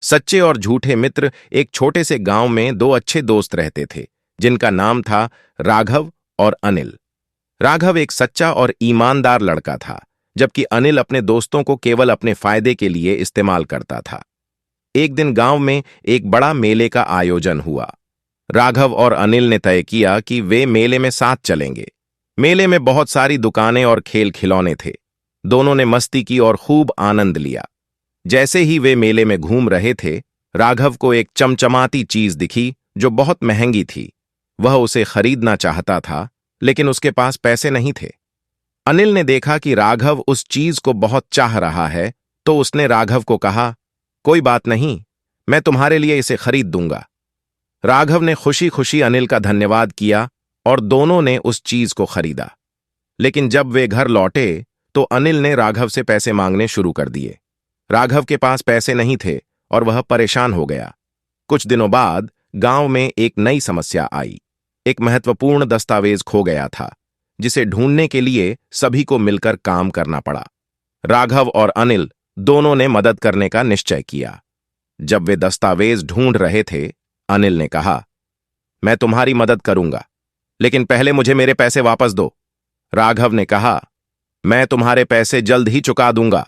सच्चे और झूठे मित्र। एक छोटे से गांव में दो अच्छे दोस्त रहते थे जिनका नाम था राघव और अनिल। राघव एक सच्चा और ईमानदार लड़का था, जबकि अनिल अपने दोस्तों को केवल अपने फायदे के लिए इस्तेमाल करता था। एक दिन गांव में एक बड़ा मेले का आयोजन हुआ। राघव और अनिल ने तय किया कि वे मेले में साथ चलेंगे। मेले में बहुत सारी दुकानें और खेल खिलौने थे। दोनों ने मस्ती की और खूब आनंद लिया। जैसे ही वे मेले में घूम रहे थे, राघव को एक चमचमाती चीज दिखी जो बहुत महंगी थी। वह उसे खरीदना चाहता था, लेकिन उसके पास पैसे नहीं थे। अनिल ने देखा कि राघव उस चीज को बहुत चाह रहा है, तो उसने राघव को कहा, कोई बात नहीं, मैं तुम्हारे लिए इसे खरीद दूंगा। राघव ने खुशी खुशी अनिल का धन्यवाद किया और दोनों ने उस चीज को खरीदा। लेकिन जब वे घर लौटे तो अनिल ने राघव से पैसे मांगने शुरू कर दिए। राघव के पास पैसे नहीं थे और वह परेशान हो गया। कुछ दिनों बाद गांव में एक नई समस्या आई। एक महत्वपूर्ण दस्तावेज खो गया था, जिसे ढूंढने के लिए सभी को मिलकर काम करना पड़ा। राघव और अनिल दोनों ने मदद करने का निश्चय किया। जब वे दस्तावेज ढूंढ रहे थे, अनिल ने कहा, मैं तुम्हारी मदद करूंगा, लेकिन पहले मुझे मेरे पैसे वापस दो। राघव ने कहा, मैं तुम्हारे पैसे जल्द ही चुका दूंगा,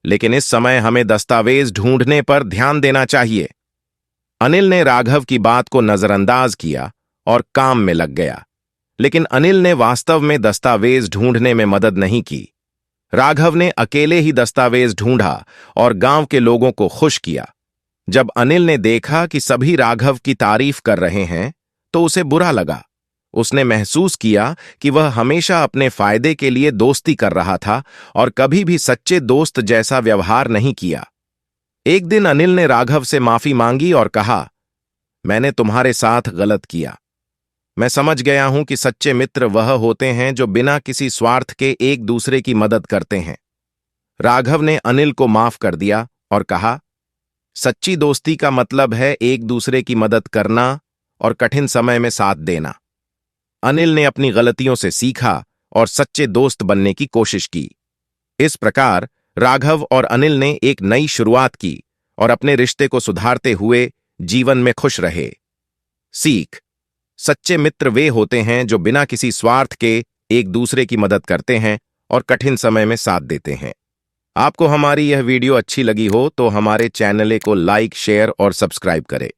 लेकिन इस समय हमें दस्तावेज ढूंढने पर ध्यान देना चाहिए। अनिल ने राघव की बात को नजरअंदाज किया और काम में लग गया। लेकिन अनिल ने वास्तव में दस्तावेज ढूंढने में मदद नहीं की। राघव ने अकेले ही दस्तावेज ढूंढा और गांव के लोगों को खुश किया। जब अनिल ने देखा कि सभी राघव की तारीफ कर रहे हैं, तो उसे बुरा लगा। उसने महसूस किया कि वह हमेशा अपने फायदे के लिए दोस्ती कर रहा था और कभी भी सच्चे दोस्त जैसा व्यवहार नहीं किया। एक दिन अनिल ने राघव से माफी मांगी और कहा, मैंने तुम्हारे साथ गलत किया। मैं समझ गया हूं कि सच्चे मित्र वह होते हैं जो बिना किसी स्वार्थ के एक दूसरे की मदद करते हैं। राघव ने अनिल को माफ कर दिया और कहा, सच्ची दोस्ती का मतलब है एक दूसरे की मदद करना और कठिन समय में साथ देना। अनिल ने अपनी गलतियों से सीखा और सच्चे दोस्त बनने की कोशिश की। इस प्रकार राघव और अनिल ने एक नई शुरुआत की और अपने रिश्ते को सुधारते हुए जीवन में खुश रहे। सीख: सच्चे मित्र वे होते हैं जो बिना किसी स्वार्थ के एक दूसरे की मदद करते हैं और कठिन समय में साथ देते हैं। आपको हमारी यह वीडियो अच्छी लगी हो तो हमारे चैनल को लाइक, शेयर और सब्सक्राइब करें।